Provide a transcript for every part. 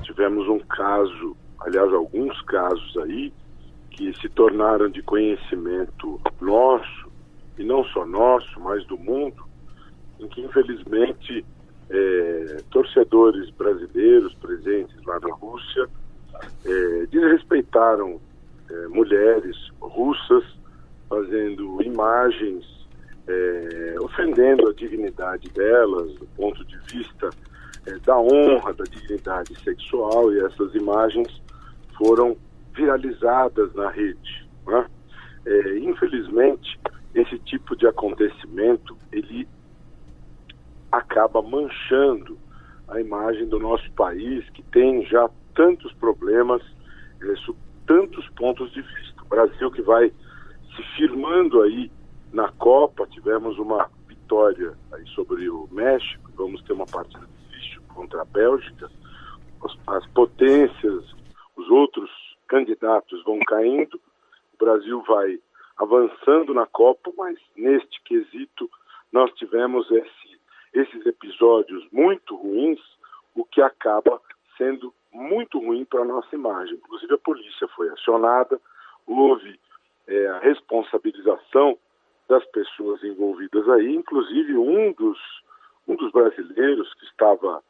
Tivemos um caso, aliás, alguns casos aí, que se tornaram de conhecimento nosso, e não só nosso, mas do mundo, em que, infelizmente, torcedores brasileiros presentes lá na Rússia desrespeitaram mulheres russas, fazendo imagens, ofendendo a dignidade delas, do ponto de vista da honra, da dignidade sexual, e essas imagens foram viralizadas na rede, né? Infelizmente, esse tipo de acontecimento, ele acaba manchando a imagem do nosso país, que tem já tantos problemas, sob tantos pontos de vista. O Brasil, que vai se firmando aí na Copa, tivemos uma vitória aí sobre o México, vamos ter uma partida difícil contra a Bélgica, as potências, os outros candidatos vão caindo, o Brasil vai avançando na Copa, mas neste quesito nós tivemos esses episódios muito ruins, o que acaba sendo muito ruim para a nossa imagem. Inclusive a polícia foi acionada, houve a responsabilização das pessoas envolvidas aí, inclusive um dos brasileiros que estava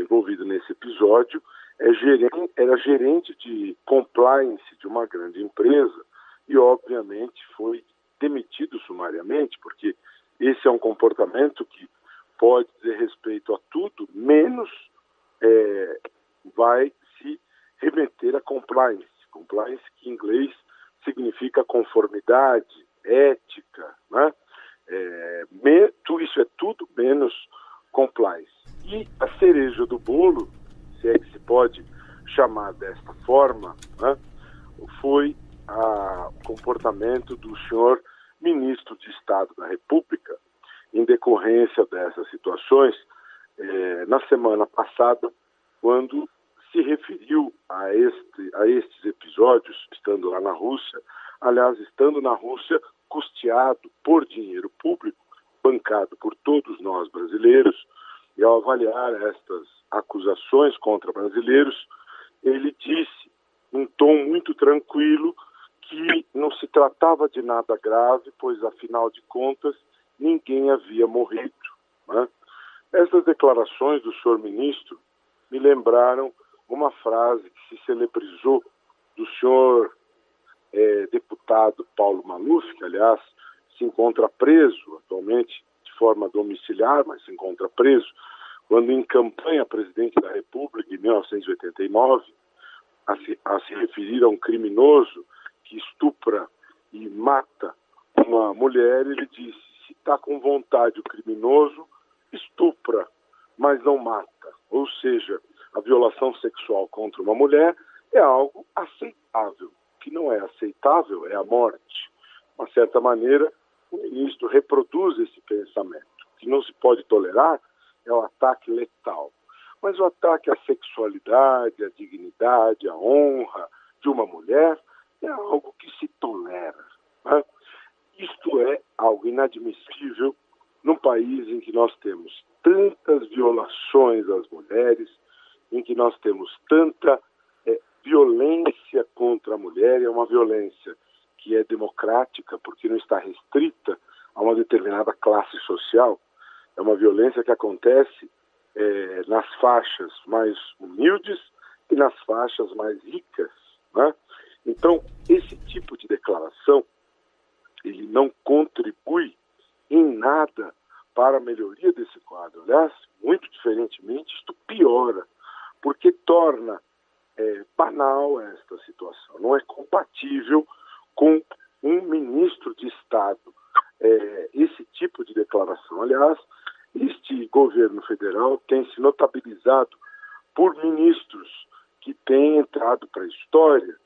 envolvido nesse episódio era gerente de compliance de uma grande empresa e, obviamente, foi demitido sumariamente, porque esse é um comportamento que pode dizer respeito a tudo, menos vai se remeter a compliance. Compliance, que em inglês significa conformidade, ética, né? Isso é tudo menos compliance. E a cereja do bolo, se é que se pode chamar desta forma, né, foi o comportamento do senhor ministro de Estado da República, em decorrência dessas situações, na semana passada, quando se referiu a estes episódios, estando lá na Rússia, aliás, estando na Rússia, custeado por dinheiro público, bancado por todos nós brasileiros, e ao avaliar estas acusações contra brasileiros, ele disse, em tom muito tranquilo, que não se tratava de nada grave, pois, afinal de contas, ninguém havia morrido, né? Essas declarações do senhor ministro me lembraram uma frase que se celebrizou do senhor deputado Paulo Maluf, que, aliás, se encontra preso atualmente de forma domiciliar, mas se encontra preso, quando em campanha presidente da República, em 1989, a se referir a um criminoso que estupra e mata uma mulher, ele disse: se está com vontade o criminoso, estupra, mas não mata. Ou seja, a violação sexual contra uma mulher é algo aceitável. O que não é aceitável é a morte. De uma certa maneira, o ministro reproduz esse pensamento. O que não se pode tolerar é o ataque letal. Mas o ataque à sexualidade, à dignidade, à honra de uma mulher é algo que se tolera, né? Isto é algo inadmissível num país em que nós temos tantas violações às mulheres, em que nós temos tanta violência contra a mulher. É uma violência que é democrática, porque não está restrita a uma determinada classe social. É uma violência que acontece nas faixas mais humildes e nas faixas mais ricas, né? Então, esse tipo de declaração, ele não contribui em nada para a melhoria desse quadro. Aliás, muito diferentemente, isto piora, porque torna banal esta situação. Não é compatível com um ministro de Estado esse tipo de declaração. Aliás, este governo federal tem se notabilizado por ministros que têm entrado para a história,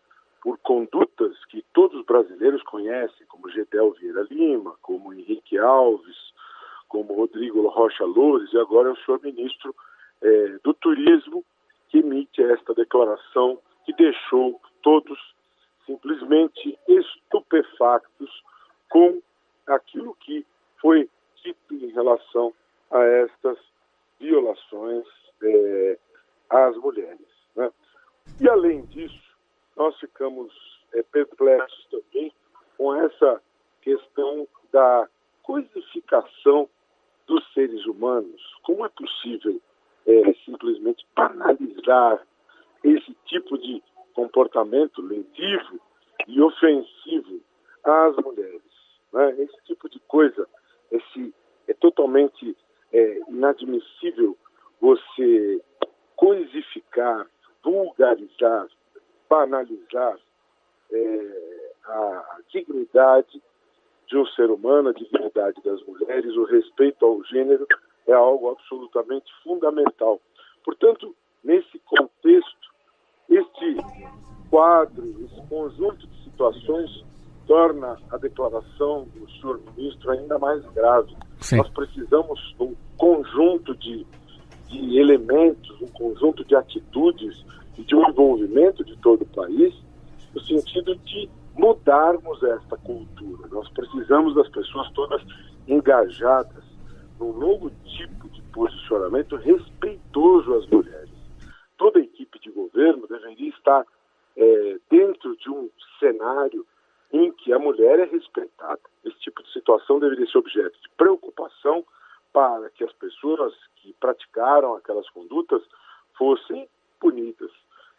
por condutas que todos os brasileiros conhecem, como Gedel Vieira Lima, como Henrique Alves, como Rodrigo Rocha Loures, e agora é o senhor ministro do Turismo, que emite esta declaração que deixou todos simplesmente estupefactos com aquilo que foi dito em relação a estas violações às mulheres, né? E, além disso, nós ficamos perplexos também com essa questão da coisificação dos seres humanos. Como é possível simplesmente banalizar esse tipo de comportamento lesivo e ofensivo às mulheres, né? Esse tipo de coisa é totalmente inadmissível você coisificar, vulgarizar, banalizar a dignidade de um ser humano, a dignidade das mulheres, o respeito ao gênero é algo absolutamente fundamental. Portanto, nesse contexto, este quadro, esse conjunto de situações torna a declaração do senhor ministro ainda mais grave. Sim. Nós precisamos de um conjunto de elementos, um conjunto de atitudes e de um envolvimento de todo o país no sentido de mudarmos esta cultura. Nós precisamos das pessoas todas engajadas num novo tipo de posicionamento respeitoso às mulheres. Toda a equipe de governo deveria estar dentro de um cenário em que a mulher é respeitada. Esse tipo de situação deveria ser objeto de preocupação para que as pessoas que praticaram aquelas condutas fossem punidas.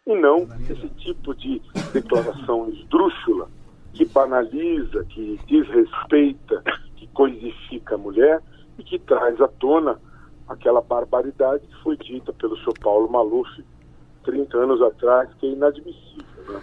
E não esse tipo de declaração esdrúxula que banaliza, que desrespeita, que coisifica a mulher e que traz à tona aquela barbaridade que foi dita pelo senhor Paulo Maluf 30 anos atrás, que é inadmissível, né?